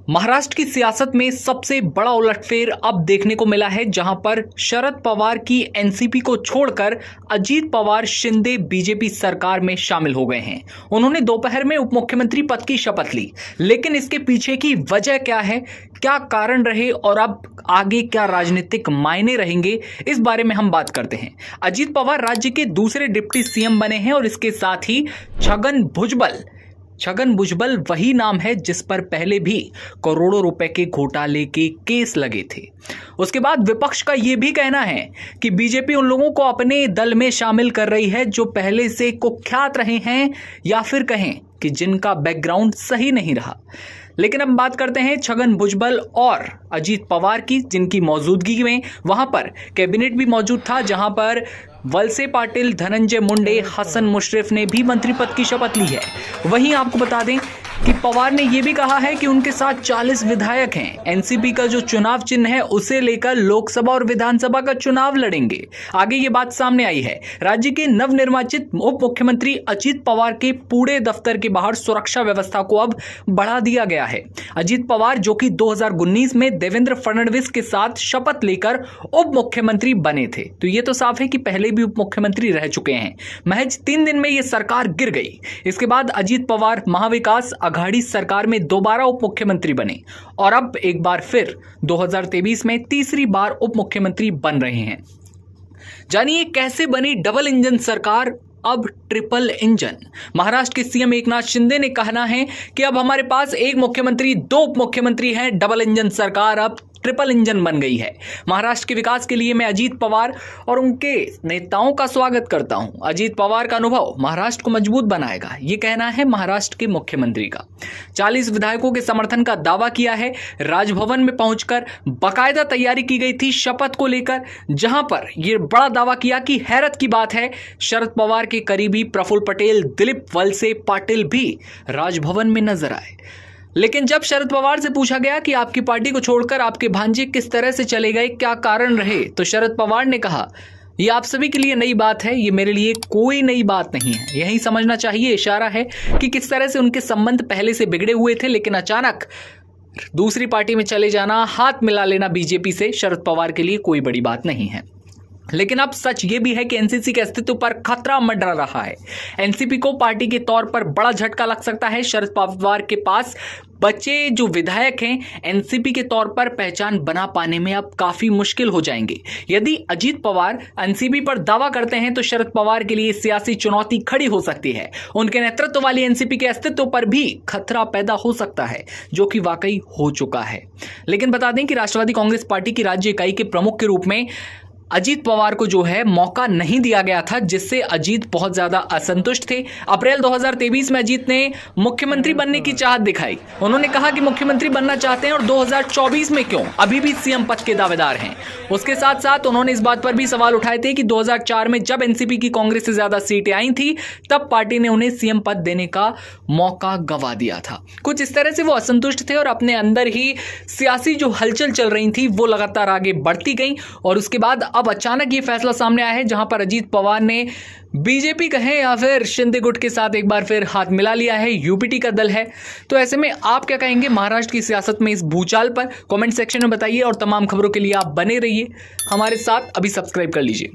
महाराष्ट्र की सियासत में सबसे बड़ा उलटफेर अब देखने को मिला है, जहां पर शरद पवार की एनसीपी को छोड़कर अजीत पवार शिंदे बीजेपी सरकार में शामिल हो गए हैं। उन्होंने दोपहर में उप मुख्यमंत्री पद की शपथ ली, लेकिन इसके पीछे की वजह क्या है, क्या कारण रहे और अब आगे क्या राजनीतिक मायने रहेंगे, इस बारे में हम बात करते हैं। अजीत पवार राज्य के दूसरे डिप्टी सीएम बने हैं और इसके साथ ही छगन भुजबल वही नाम है जिस पर पहले भी करोड़ों रुपए के घोटाले के केस लगे थे। उसके बाद विपक्ष का यह भी कहना है कि बीजेपी उन लोगों को अपने दल में शामिल कर रही है जो पहले से कुख्यात रहे हैं या फिर कहें कि जिनका बैकग्राउंड सही नहीं रहा। लेकिन अब बात करते हैं छगन भुजबल और अजीत पवार की, जिनकी मौजूदगी में वहां पर कैबिनेट भी मौजूद था, जहां पर वलसे पाटिल, धनंजय मुंडे, हसन मुशर्रफ ने भी मंत्री पद की शपथ ली है। वहीं आपको बता दें कि पवार ने यह भी कहा है कि उनके साथ 40 विधायक हैं। एनसीपी का जो चुनाव चिन्ह है उसे लेकर लोकसभा और विधानसभा का चुनाव लड़ेंगे। आगे ये बात सामने आई है। राज्य के नवनिर्वाचित उप मुख्यमंत्री अजीत पवार के पूरे दफ्तर के बाहर सुरक्षा व्यवस्था को अब बढ़ा दिया गया है। अजीत पवार जो कि 2019 में देवेंद्र फडणवीस के साथ शपथ लेकर उप मुख्यमंत्री बने थे, तो ये तो साफ है कि पहले भी उप मुख्यमंत्री रह चुके हैं। महज 3 दिन में यह सरकार गिर गई। इसके बाद अजीत पवार महाविकास अघाड़ी सरकार में दोबारा उप मुख्यमंत्री बने और अब एक बार फिर 2023 में तीसरी बार उप मुख्यमंत्री बन रहे हैं। जानिए कैसे बनी डबल इंजन सरकार अब ट्रिपल इंजन। महाराष्ट्र के सीएम एकनाथ शिंदे ने कहना है कि अब हमारे पास एक मुख्यमंत्री, 2 उप मुख्यमंत्री हैं। डबल इंजन सरकार अब ट्रिपल इंजन बन गई है। महाराष्ट्र के विकास के लिए मैं अजीत पवार और उनके नेताओं का स्वागत करता हूं। अजीत पवार का अनुभव महाराष्ट्र को मजबूत बनाएगा, यह कहना है महाराष्ट्र के मुख्यमंत्री का। 40 विधायकों के समर्थन का दावा किया है। राजभवन में पहुंचकर बाकायदा तैयारी की गई थी शपथ को लेकर, जहां पर यह बड़ा दावा किया कि हैरत की बात है, शरद पवार के करीबी प्रफुल्ल पटेल, दिलीप वलसे पाटिल भी राजभवन में नजर आए। लेकिन जब शरद पवार से पूछा गया कि आपकी पार्टी को छोड़कर आपके भांजे किस तरह से चले गए, क्या कारण रहे, तो शरद पवार ने कहा, ये आप सभी के लिए नई बात है, ये मेरे लिए कोई नई बात नहीं है। यही समझना चाहिए। इशारा है कि किस तरह से उनके संबंध पहले से बिगड़े हुए थे, लेकिन अचानक दूसरी पार्टी में चले जाना, हाथ मिला लेना बीजेपी से शरद पवार के लिए कोई बड़ी बात नहीं है। लेकिन अब सच ये भी है कि एनसीपी के अस्तित्व पर खतरा मंडरा रहा है। एनसीपी को पार्टी के तौर पर बड़ा झटका लग सकता है। शरद पवार के पास बचे जो विधायक हैं एनसीपी के तौर पर पहचान बना पाने में अब काफी मुश्किल हो जाएंगे। यदि अजीत पवार एनसीपी पर दावा करते हैं तो शरद पवार के लिए सियासी चुनौती खड़ी हो सकती है। उनके नेतृत्व वाली एनसीपी के अस्तित्व पर भी खतरा पैदा हो सकता है, जो कि वाकई हो चुका है। लेकिन बता दें कि राष्ट्रवादी कांग्रेस पार्टी की राज्य इकाई के प्रमुख के रूप में अजीत पवार को जो है मौका नहीं दिया गया था, जिससे अजीत बहुत ज्यादा असंतुष्ट थे। अप्रैल 2023 में अजीत ने मुख्यमंत्री बनने की चाहत दिखाई। उन्होंने कहा कि मुख्यमंत्री बनना चाहते हैं और 2024 में क्यों, अभी भी सीएम पद के दावेदार हैं। उसके साथ साथ उन्होंने इस बात पर भी सवाल उठाए थे कि 2004 में जब एनसीपी की कांग्रेस से ज्यादा सीटें आई थी, तब पार्टी ने उन्हें सीएम पद देने का मौका गंवा दिया था। कुछ इस तरह से वो असंतुष्ट थे और अपने अंदर ही सियासी जो हलचल चल रही थी वो लगातार आगे बढ़ती गई। और उसके बाद अब अचानक ये फैसला सामने आया है, जहां पर अजीत पवार ने बीजेपी कहें या फिर शिंदे गुट के साथ एक बार फिर हाथ मिला लिया है। यूपीटी का दल है। तो ऐसे में आप क्या कहेंगे महाराष्ट्र की सियासत में इस भूचाल पर? कमेंट सेक्शन में बताइए और तमाम खबरों के लिए आप बने रहिए हमारे साथ। अभी सब्सक्राइब कर लीजिए।